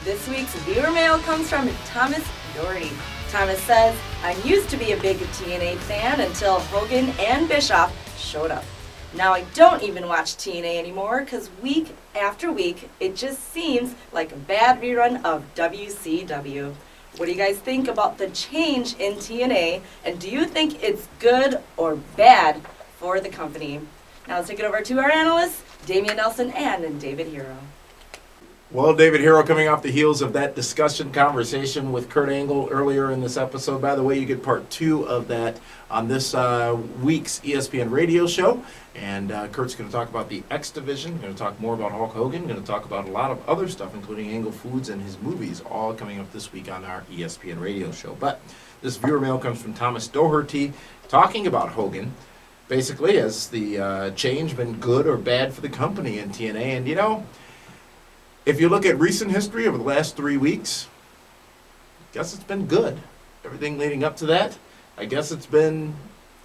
This week's viewer mail comes from Thomas Doherty. Thomas says, I used to be a big TNA fan until Hogan and Bischoff showed up. Now I don't even watch TNA anymore because week after week, it just seems like a bad rerun of WCW. What do you guys think about the change in TNA, and do you think it's good or bad for the company? Now let's take it over to our analysts, Damian Nelson and David Hero. Well, David Hero coming off the heels of that discussion conversation with Kurt Angle earlier in this episode. By the way, you get part 2 of that on this week's ESPN radio show. And Kurt's going to talk about the X Division, going to talk more about Hulk Hogan, going to talk about a lot of other stuff, including Angle Foods and his movies, all coming up this week on our ESPN radio show. But this viewer mail comes from Thomas Doherty talking about Hogan. Basically, has the change been good or bad for the company in TNA? And, you know, if you look at recent history over the last 3 weeks, I guess it's been good. Everything leading up to that, I guess it's been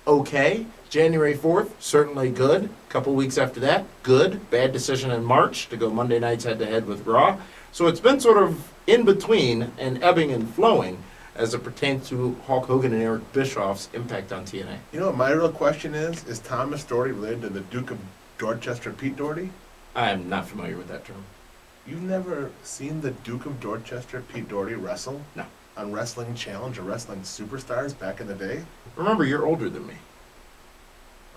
okay. January 4th, certainly good. A couple weeks after that, good. Bad decision in March to go Monday nights head-to-head with Raw. So it's been sort of in between and ebbing and flowing as it pertains to Hulk Hogan and Eric Bischoff's impact on TNA. You know what my real question is Thomas Doherty related to the Duke of Dorchester, Pete Doherty? I'm not familiar with that term. You've never seen the Duke of Dorchester, Pete Doherty, wrestle? No. On Wrestling Challenge or Wrestling Superstars back in the day? Remember, you're older than me.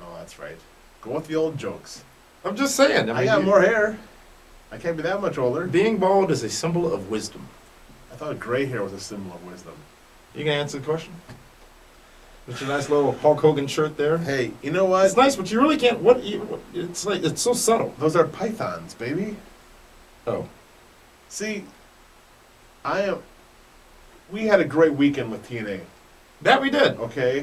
Oh, that's right. Go with the old jokes. I'm just saying. I got more hair. I can't be that much older. Being bald is a symbol of wisdom. I thought gray hair was a symbol of wisdom. You gonna answer the question? With your nice little Hulk Hogan shirt there. Hey, you know what? It's nice, but you really can't. It's like it's so subtle. Those are pythons, baby. Oh. See, we had a great weekend with TNA. That we did. Okay.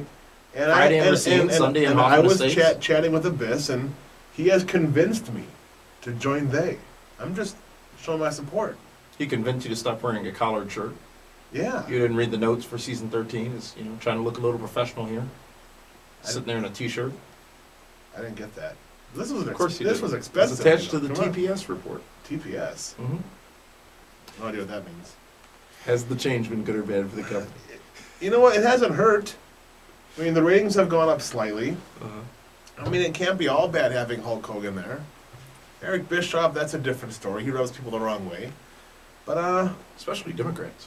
And Friday in Racine, Sunday in I was States. chatting with Abyss, and he has convinced me to join they. I'm just showing my support. He convinced you to stop wearing a collared shirt. Yeah. You didn't read the notes for season 13. Is trying to look a little professional here. Sitting there in a t-shirt. I didn't get that. This was was expensive. It's attached to the TPS report. TPS. Mm-hmm. No idea what that means. Has the change been good or bad for the company? You know what? It hasn't hurt. I mean, the ratings have gone up slightly. Uh-huh. I mean, it can't be all bad having Hulk Hogan there. Eric Bischoff, that's a different story. He rubs people the wrong way. But, especially Democrats.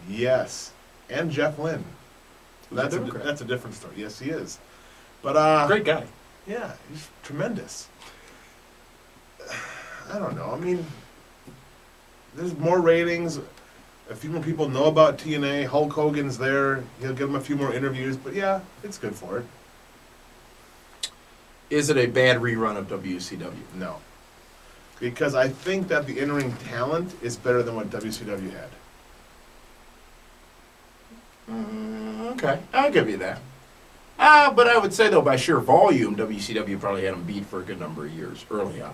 Yes. And Jeff Lynne. That's a different story. Yes, he is. But, great guy. Yeah, he's tremendous. I don't know. I mean, there's more ratings. A few more people know about TNA. Hulk Hogan's there. He'll give him a few more interviews. But yeah, it's good for it. Is it a bad rerun of WCW? No. Because I think that the in-ring talent is better than what WCW had. Okay, I'll give you that. But I would say, though, by sheer volume, WCW probably had them beat for a good number of years early on.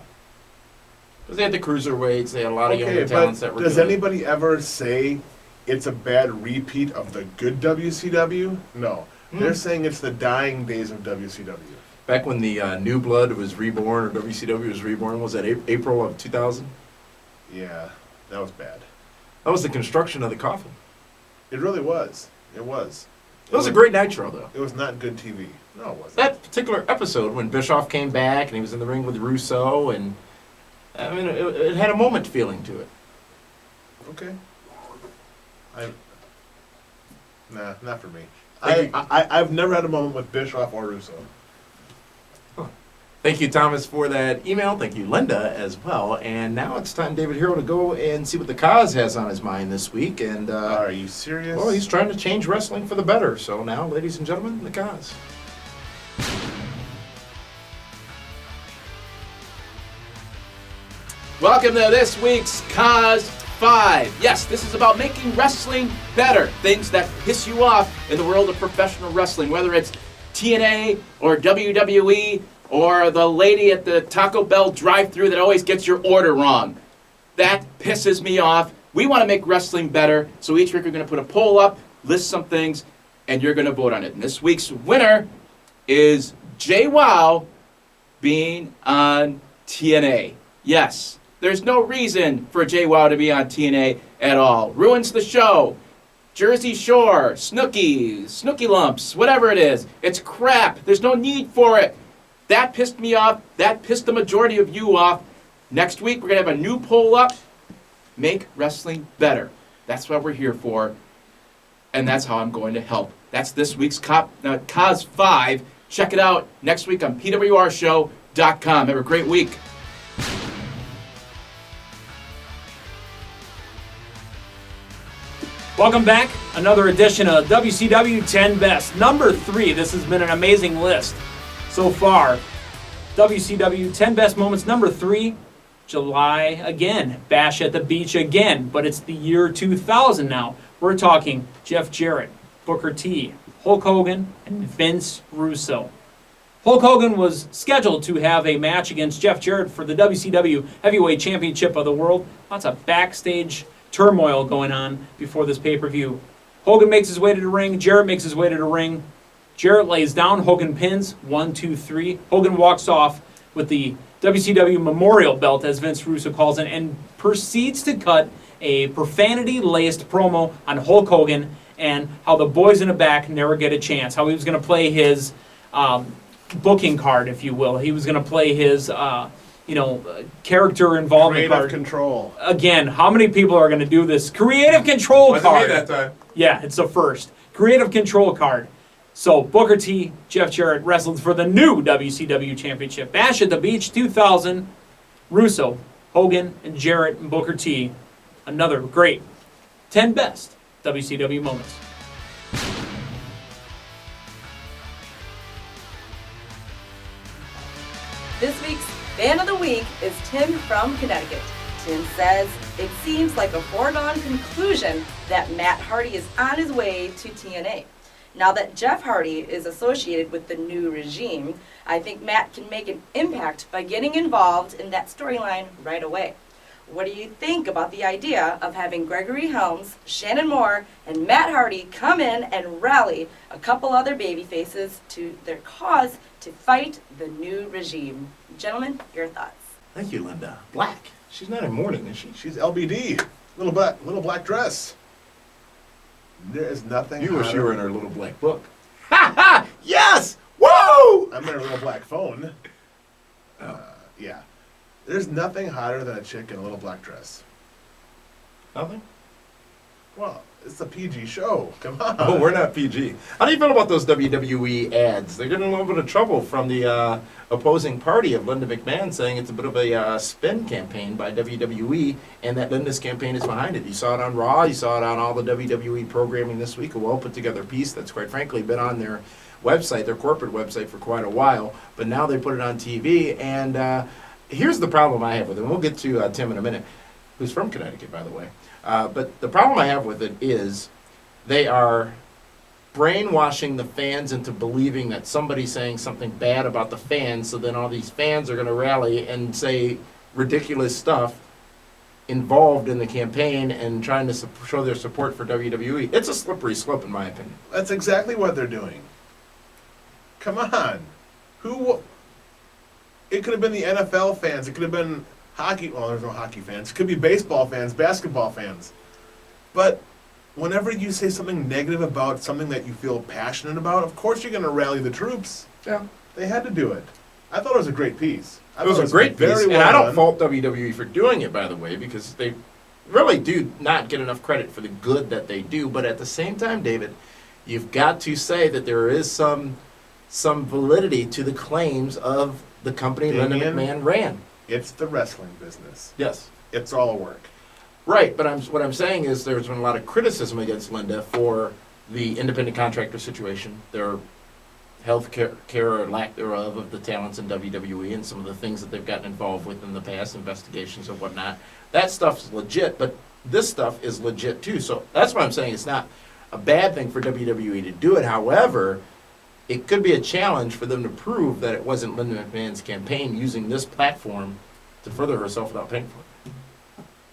Because they had the cruiserweights, they had a lot of younger talents that were does good. Anybody ever say it's a bad repeat of the good WCW? No. They're saying it's the dying days of WCW. Back when the New Blood was reborn, or WCW was reborn, was that April of 2000? Yeah, that was bad. That was the construction of the coffin. It really was. It was. It was a great nitro, though. It was not good TV. No, it wasn't. That particular episode when Bischoff came back and he was in the ring with Russo, and I mean, it had a moment feeling to it. Okay. Nah, not for me. I've never had a moment with Bischoff or Russo. Thank you, Thomas, for that email. Thank you, Linda, as well. And now it's time, David Hero, to go and see what the Kaz has on his mind this week. And are you serious? Well, he's trying to change wrestling for the better. So now, ladies and gentlemen, the Kaz. Welcome to this week's Kaz 5. Yes, this is about making wrestling better. Things that piss you off in the world of professional wrestling, whether it's TNA or WWE or the lady at the Taco Bell drive-thru that always gets your order wrong. That pisses me off. We want to make wrestling better, so each week we're going to put a poll up, list some things, and you're going to vote on it. And this week's winner is JWoww being on TNA. Yes, There's no reason for JWoww to be on TNA at all. Ruins the show. Jersey Shore, Snooki Lumps, whatever it is. It's crap. There's no need for it. That pissed me off. That pissed the majority of you off. Next week, we're going to have a new poll up. Make wrestling better. That's what we're here for. And that's how I'm going to help. That's this week's Cause 5. Check it out next week on pwrshow.com. Have a great week. Welcome back. Another edition of WCW 10 Best. Number 3. This has been an amazing list so far. WCW 10 Best Moments. Number 3. July again. Bash at the Beach again. But it's the year 2000 now. We're talking Jeff Jarrett, Booker T, Hulk Hogan, and Vince Russo. Hulk Hogan was scheduled to have a match against Jeff Jarrett for the WCW Heavyweight Championship of the World. Lots of backstage turmoil going on before this pay-per-view. Hogan makes his way to the ring. Jarrett makes his way to the ring. Jarrett lays down. Hogan pins. 1, 2, 3. Hogan walks off with the WCW Memorial Belt, as Vince Russo calls it, and proceeds to cut a profanity-laced promo on Hulk Hogan and how the boys in the back never get a chance. How he was going to play his booking card, if you will. He was going to play his character involvement Creative card. control. Again, how many people are going to do this? Creative control Wasn't me card. that time. Yeah, it's the first. Creative control card. So Booker T, Jeff Jarrett wrestled for the new WCW Championship. Bash at the Beach 2000. Russo, Hogan, and Jarrett and Booker T. Another great 10 best WCW moments. This week's Fan of the Week is Tim from Connecticut. Tim says, it seems like a foregone conclusion that Matt Hardy is on his way to TNA. Now that Jeff Hardy is associated with the new regime, I think Matt can make an impact by getting involved in that storyline right away. What do you think about the idea of having Gregory Helms, Shannon Moore, and Matt Hardy come in and rally a couple other babyfaces to their cause to fight the new regime? Gentlemen, your thoughts. Thank you, Linda. Black. She's not in mourning, is she? She's LBD. Little black dress. There is nothing. You wish hotter- you were in her little black book. Ha ha! Yes! Woo! I'm in her little black phone. Yeah. There's nothing hotter than a chick in a little black dress. Nothing? Well, it's a PG show. Come on. Oh, we're not PG. How do you feel about those WWE ads? They're getting a little bit of trouble from the opposing party of Linda McMahon, saying it's a bit of a spin campaign by WWE, and that Linda's campaign is behind it. You saw it on Raw. You saw it on all the WWE programming this week. A well put together piece that's quite frankly been on their website, their corporate website, for quite a while. But now they put it on TV, and here's the problem I have with it. And we'll get to Tim in a minute, who's from Connecticut, by the way. But the problem I have with it is they are brainwashing the fans into believing that somebody's saying something bad about the fans, so then all these fans are going to rally and say ridiculous stuff involved in the campaign and trying to show their support for WWE. It's a slippery slope, in my opinion. That's exactly what they're doing. Come on. It could have been the NFL fans. It could have been hockey. Well, there's no hockey fans. It could be baseball fans, basketball fans. But whenever you say something negative about something that you feel passionate about, of course you're going to rally the troops. Yeah. They had to do it. I thought it was a great piece. It was a great piece, very and well I don't done. fault WWE for doing it, by the way, because they really do not get enough credit for the good that they do. But at the same time, David, you've got to say that there is some validity to the claims of the company Linda Damien? McMahon ran. It's the wrestling business. Yes. It's all work. Right, but what I'm saying is there's been a lot of criticism against Linda for the independent contractor situation, their health care or lack thereof of the talents in WWE, and some of the things that they've gotten involved with in the past, investigations and whatnot. That stuff's legit, but this stuff is legit too. So that's why I'm saying it's not a bad thing for WWE to do it. However, it could be a challenge for them to prove that it wasn't Linda McMahon's campaign using this platform to further herself without paying for it.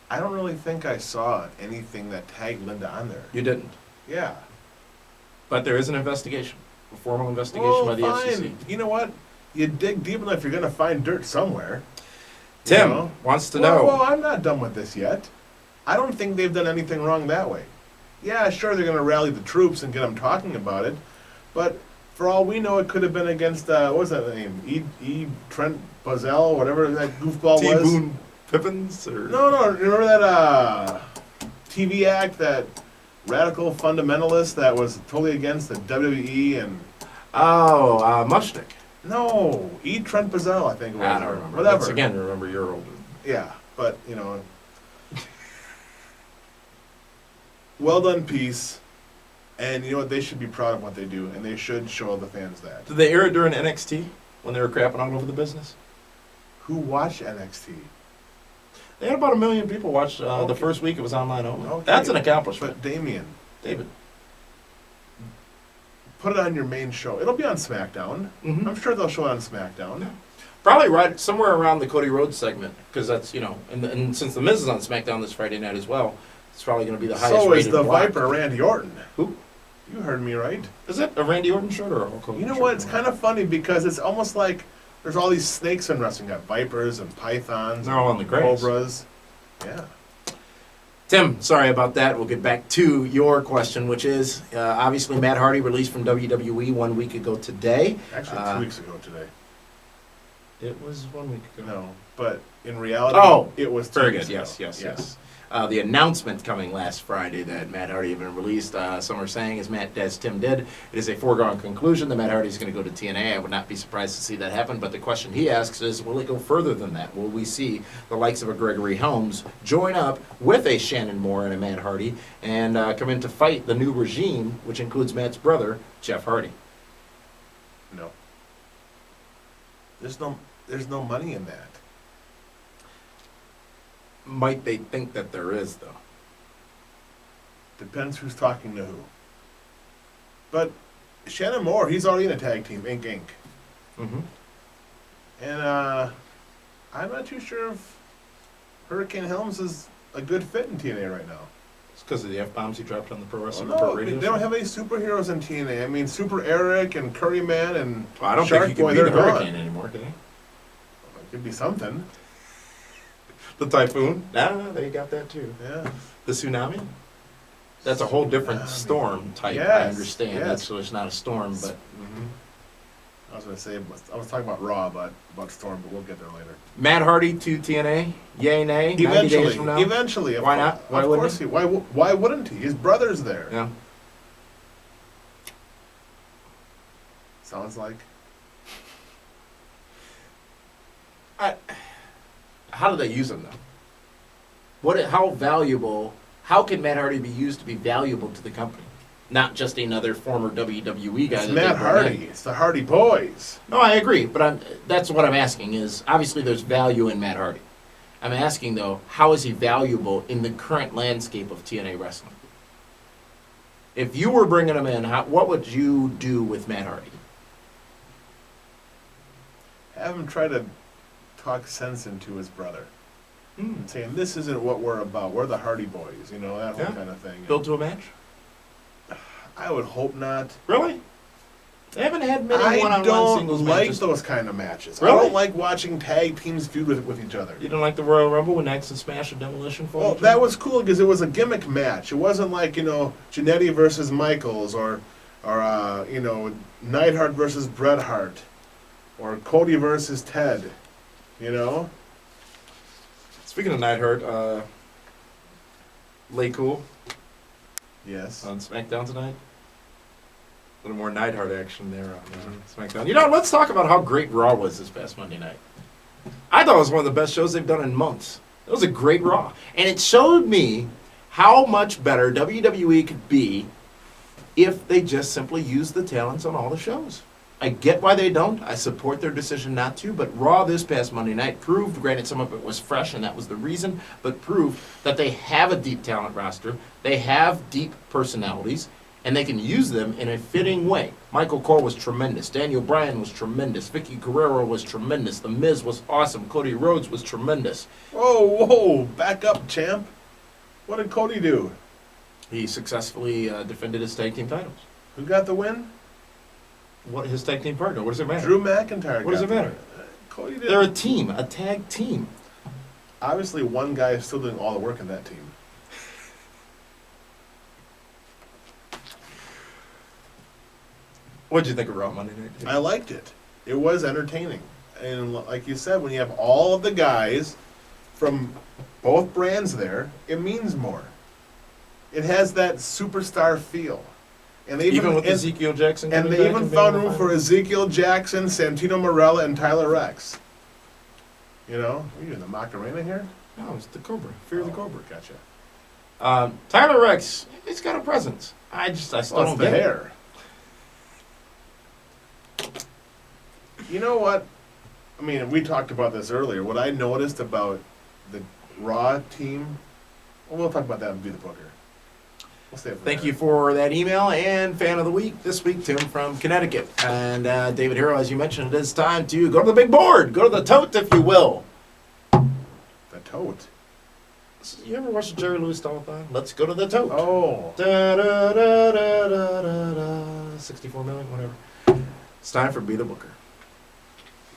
I don't really think I saw anything that tagged Linda on there. You didn't. Yeah. But there is an investigation, a formal investigation by the FCC. You know what? You dig deep enough, you're going to find dirt somewhere. Tim You know? wants to Well, know. I'm not done with this yet. I don't think they've done anything wrong that way. Yeah, sure, they're going to rally the troops and get them talking about it, but for all we know, it could have been against, what was that name? Trent Buzzell, whatever that goofball T. was. Boone Pippins? Or... No, remember that TV act, that radical fundamentalist that was totally against the WWE and... Oh, Mushnick. No, Trent Buzzell, I think it was. I don't or remember. Whatever. Once again, remember you're older. Yeah, but, you know... Well done, piece. And you know what? They should be proud of what they do, and they should show the fans that. Did they air it during NXT when they were crapping all over the business? Who watched NXT? They had about 1 million people watch the Okay. first week. It was online only. Okay. That's an accomplishment. But Damien, David. put it on your main show. It'll be on SmackDown. Mhm. I'm sure they'll show it on SmackDown. Yeah. Probably right somewhere around the Cody Rhodes segment, because that's, and since The Miz is on SmackDown this Friday night as well, it's probably going to be the highest So rated is the block. Viper Randy Orton. Who? You heard me right. Is it a Randy Orton shirt or a Hulk Hogan You know shirt? what? It's kind of funny because it's almost like there's all these snakes in wrestling. You got vipers and pythons. They're all on the and grass. cobras. Yeah. Tim, sorry about that. We'll get back to your question, which is obviously Matt Hardy released from WWE 1 week ago today. Actually, 2 weeks ago today. It was 1 week ago. No, but in reality, Oh, it was 2 Very weeks good. ago. Yes. Yeah. The announcement coming last Friday that Matt Hardy had been released. Some are saying, as Tim did, it is a foregone conclusion that Matt Hardy is going to go to TNA. I would not be surprised to see that happen. But the question he asks is, will it go further than that? Will we see the likes of a Gregory Helms join up with a Shannon Moore and a Matt Hardy and come in to fight the new regime, which includes Matt's brother, Jeff Hardy? No. There's no money in that. Might they think that there is, though? Depends who's talking to who. But Shannon Moore, he's already in a tag team, Inc. Mm-hmm. And I'm not too sure if Hurricane Helms is a good fit in TNA right now. It's because of the F-bombs he dropped on the Pro Well, Wrestling no, Report I radio mean, they don't show? have any superheroes in TNA. I mean, Super Eric and Curry Man and Well, I don't Shark think he Boy, can be they're the Hurricane gone. anymore, can he? It could be something. The Typhoon? Nah, they got that too. Yeah. The Tsunami? That's a whole different Tsunami. storm type, I Yes, understand. yes. That's so it's not a storm, but I was going to say, I was talking about Raw, about Storm, but we'll get there later. Matt Hardy to TNA? Yay, nay? 90 days Eventually. from now? Eventually. Why not? Why of wouldn't course he? Why wouldn't he? His brother's there. Yeah. Sounds like. How do they use him, though? How valuable, how can Matt Hardy be used to be valuable to the company? Not just another former WWE guy. It's that Matt they bring in. Hardy. It's the Hardy Boys. No, I agree, but that's what I'm asking is, obviously there's value in Matt Hardy. I'm asking, though, how is he valuable in the current landscape of TNA wrestling? If you were bringing him in, what would you do with Matt Hardy? Have him try to talk sense into his brother. Saying, this isn't what we're about. We're the Hardy Boys, that whole Yeah. kind of thing. Build to a match? I would hope not. Really? They haven't had many I one-on-one don't singles like matches. those kind of matches. Really? I don't like watching tag teams feud with each other. You don't like the Royal Rumble when Axe and Smash and Demolition fought Well, each that other? was cool because it was a gimmick match. It wasn't like, Jannetty versus Michaels or Neidhart versus Bret Hart or Cody versus Ted, Speaking of Neidhart, Lay Cool Yes. on SmackDown tonight. A little more Neidhart action there on SmackDown. Let's talk about how great Raw was this past Monday night. I thought it was one of the best shows they've done in months. It was a great Raw. And it showed me how much better WWE could be if they just simply used the talents on all the shows. I get why they don't. I support their decision not to. But Raw this past Monday night proved, granted some of it was fresh and that was the reason, but proved that they have a deep talent roster. They have deep personalities. And they can use them in a fitting way. Michael Cole was tremendous. Daniel Bryan was tremendous. Vicky Guerrero was tremendous. The Miz was awesome. Cody Rhodes was tremendous. Whoa, back up, champ. What did Cody do? He successfully defended his tag team titles. Who got the win? What his tag team partner? What does it matter? Drew McIntyre. What does got it matter? the win. Cody did. They're a team, a tag team. obviously one guy is still doing all the work in that team. What'd you think of Raw Monday Night? I liked it. It was entertaining. And like you said, when you have all of the guys from both brands there, it means more. It has that superstar feel. And they Even with and- Ezekiel Jackson And coming they back even and being found on room the for final? Ezekiel Jackson, Santino Marella, and Tyler Rex. You know, are you in the Macarena here? No, it's the Cobra. Fear the Oh, Cobra. Gotcha. Tyler Rex, he's got a presence. I still Oh, don't it's the get it. hair. You know what? I mean, we talked about this earlier. What I noticed about the Raw team, well, we'll talk about that and be the booker. We'll stay for Thank there. you for that email and fan of the week this week, Tim from Connecticut. And David Hero, as you mentioned, it is time to go to the big board, go to the tote, if you will. The tote. You ever watch the Jerry Lewis telethon? Let's go to the tote. Oh. Da, da, da, da, da, da, da, 64 million, whatever. It's time for Be the Booker.